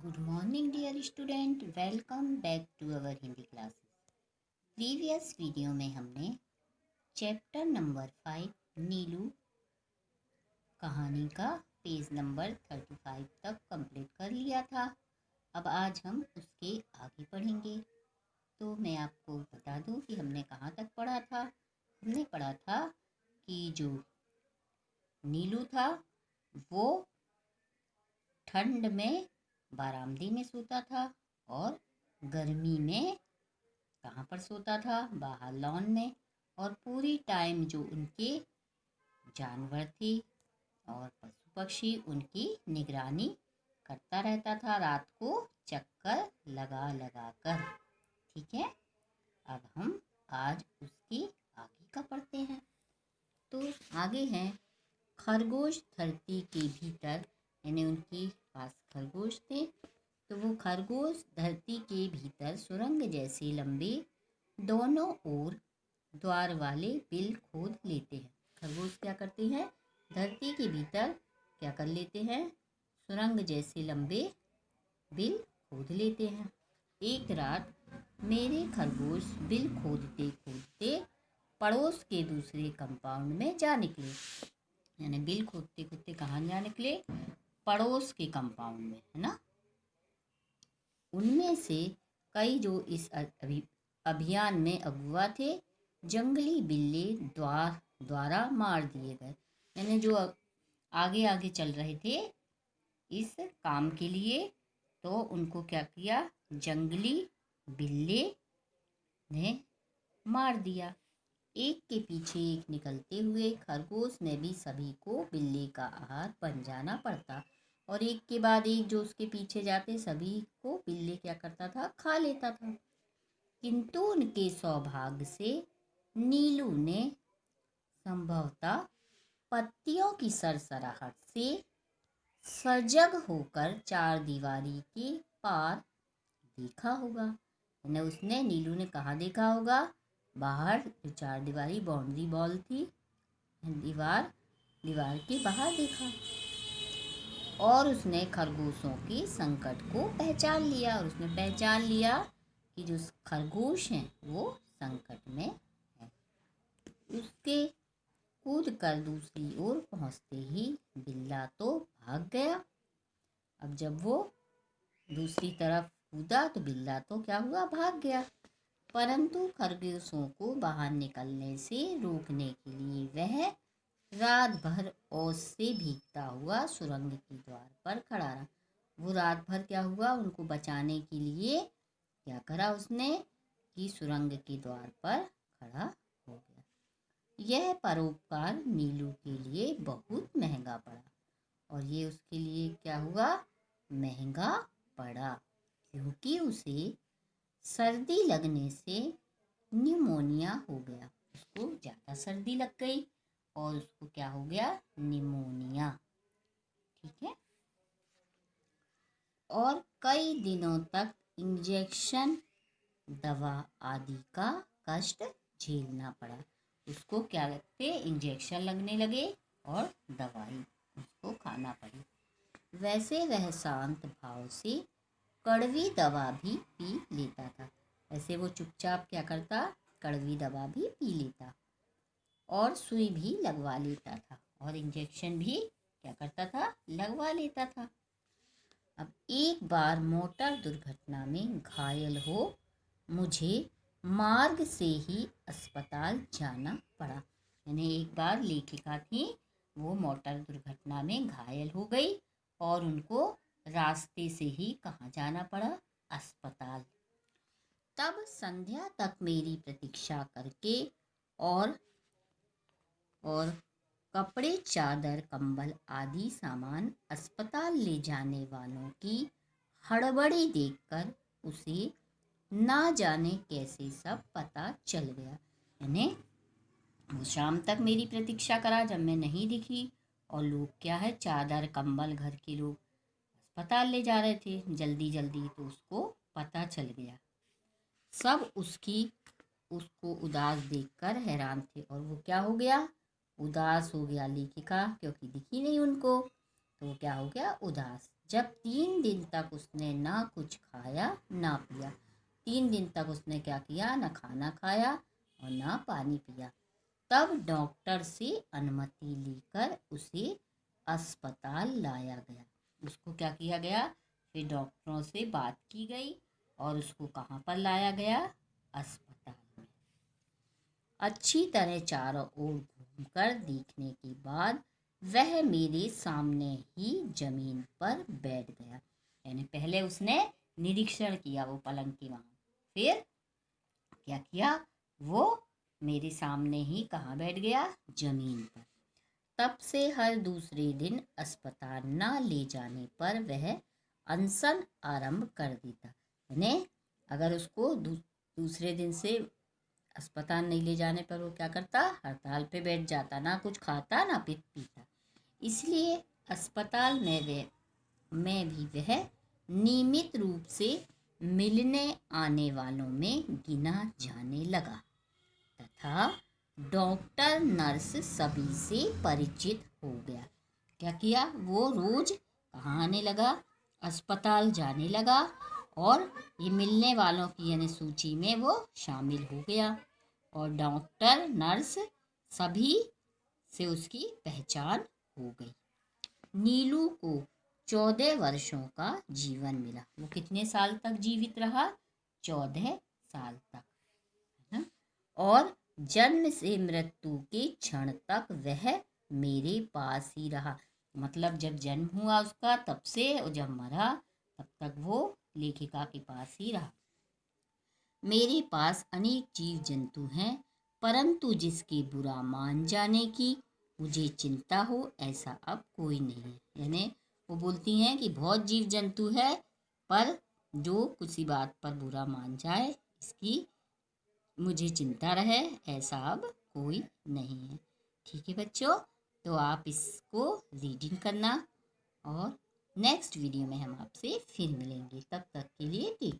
Good morning dear student, welcome back to our Hindi classes. Previous video में हमने chapter number 5 नीलू कहानी का page number 35 तक complete कर लिया था। अब आज हम उसके आगे पढ़ेंगे। तो मैं आपको बता दूं कि हमने कहाँ तक पढ़ा था। हमने पढ़ा था कि जो नीलू था वो ठंड में बारामदी में सोता था और गर्मी में कहाँ पर सोता था, बाहर लॉन में। और पूरी टाइम जो उनके जानवर थे और पशु पक्षी उनकी निगरानी करता रहता था, रात को चक्कर लगा लगा कर। ठीक है, अब हम आज उसकी आगे का पढ़ते हैं। तो आगे हैं खरगोश धरती के भीतर, यानी उनके पास खरगोश थे। तो वो खरगोश धरती के भीतर सुरंग जैसे लंबे दोनों ओर द्वार वाले बिल खोद लेते हैं। खरगोश क्या करते हैं, धरती के भीतर क्या कर लेते हैं, सुरंग जैसे लंबे बिल खोद लेते हैं। एक रात मेरे खरगोश बिल खोदते खोदते पड़ोस के दूसरे कंपाउंड में जा निकले। यानी बिल खोदते खोदते कहाँ जा निकले, पड़ोस के कंपाउंड में, है ना। उनमें से कई जो इस अभियान में अगुआ थे जंगली बिल्ली द्वारा मार दिए गए। यानी जो आगे आगे चल रहे थे इस काम के लिए, तो उनको क्या किया, जंगली बिल्ली ने मार दिया। एक के पीछे एक निकलते हुए खरगोश में भी सभी को बिल्ली का आहार बन जाना पड़ता, और एक के बाद एक जो उसके पीछे जाते सभी को बिल्ली क्या करता था, खा लेता था। किंतु उनके सौभाग्य से नीलू ने संभवतः पत्तियों की सरसराहट से सजग होकर चार दीवारी के पार देखा होगा। यानी उसने, नीलू ने कहाँ देखा होगा, बाहर जो चार दीवारी बाउंड्री वॉल थी, दीवार के बाहर देखा। और उसने खरगोशों के संकट को पहचान लिया, और उसने पहचान लिया कि जो खरगोश हैं वो संकट में है। उसके कूद कर दूसरी ओर पहुंचते ही बिल्ला तो भाग गया। अब जब वो दूसरी तरफ कूदा तो बिल्ला तो क्या हुआ, भाग गया। परंतु खरगोशों को बाहर निकलने से रोकने के लिए वह रात भर ओस से भीगता हुआ सुरंग के द्वार पर खड़ा रहा। वो रात भर क्या हुआ, उनको बचाने के लिए क्या करा उसने, कि सुरंग के द्वार पर खड़ा हो गया। यह परोपकार नीलू के लिए बहुत महंगा पड़ा, और ये उसके लिए क्या हुआ, महंगा पड़ा, क्योंकि उसे सर्दी लगने से निमोनिया हो गया। उसको ज़्यादा सर्दी लग गई और उसको क्या हो गया, निमोनिया। ठीक है, और कई दिनों तक इंजेक्शन, दवा आदि का कष्ट झेलना पड़ा। उसको क्या लगते, इंजेक्शन लगने लगे और दवाई उसको खाना पड़ी। वैसे वह शांत भाव से कड़वी दवा भी पी लेता था। वैसे वो चुपचाप क्या करता, कड़वी दवा भी पी लेता और सुई भी लगवा लेता था, और इंजेक्शन भी क्या करता था, लगवा लेता था। अब एक बार मोटर दुर्घटना में घायल हो मुझे मार्ग से ही अस्पताल जाना पड़ा। यानी एक बार लेखिका थी, वो मोटर दुर्घटना में घायल हो गई और उनको रास्ते से ही कहाँ जाना पड़ा, अस्पताल। तब संध्या तक मेरी प्रतीक्षा करके और कपड़े, चादर, कंबल आदि सामान अस्पताल ले जाने वालों की हड़बड़ी देखकर उसे ना जाने कैसे सब पता चल गया। यानी वो शाम तक मेरी प्रतीक्षा करा जब मैं नहीं दिखी, और लोग क्या है, चादर कंबल घर के लोग अस्पताल ले जा रहे थे जल्दी जल्दी, तो उसको पता चल गया। सब उसको उदास देखकर हैरान थे, और वो क्या हो गया, उदास हो गया लेखिका, क्योंकि दिखी नहीं उनको, तो वो क्या हो गया, उदास। जब 3 दिन तक उसने ना कुछ खाया ना पिया। 3 दिन तक उसने क्या किया, ना खाना खाया और ना पानी पिया। तब डॉक्टर से अनुमति लेकर उसे अस्पताल लाया गया। उसको क्या किया गया, फिर डॉक्टरों से बात की गई और उसको कहाँ पर लाया गया, अस्पताल में। अच्छी तरह चारों ओर घूमकर देखने के बाद वह मेरे सामने ही जमीन पर बैठ गया। यानी पहले उसने निरीक्षण किया वो पलंग के वहाँ, फिर क्या किया, वो मेरे सामने ही कहाँ बैठ गया, जमीन पर। तब से हर दूसरे दिन अस्पताल न ले जाने पर वह अनशन आरंभ कर देता। यानी अगर उसको दूसरे दिन से अस्पताल नहीं ले जाने पर वो क्या करता, हड़ताल पे बैठ जाता, ना कुछ खाता ना पीता। इसलिए अस्पताल में भी वह नियमित रूप से मिलने आने वालों में गिना जाने लगा तथा डॉक्टर नर्स सभी से परिचित हो गया। क्या किया, वो रोज कहाँ आने लगा, अस्पताल जाने लगा और ये मिलने वालों की यानी सूची में वो शामिल हो गया और डॉक्टर नर्स सभी से उसकी पहचान हो गई। नीलू को 14 वर्षों का जीवन मिला। वो कितने साल तक जीवित रहा, 14 साल तक, है ना। और जन्म से मृत्यु के क्षण तक वह मेरे पास ही रहा। मतलब जब जन्म हुआ उसका तब से और जब मरा तब तक वो लेखिका के पास ही रहा। मेरे पास अनेक जीव जंतु हैं, परंतु जिसके बुरा मान जाने की मुझे चिंता हो ऐसा अब कोई नहीं है। यानी वो बोलती हैं कि बहुत जीव जंतु है, पर जो किसी बात पर बुरा मान जाए इसकी मुझे चिंता रहे ऐसा अब कोई नहीं है। ठीक है बच्चों, तो आप इसको रीडिंग करना और नेक्स्ट वीडियो में हम आपसे फिर मिलेंगे। तब तक के लिए टेक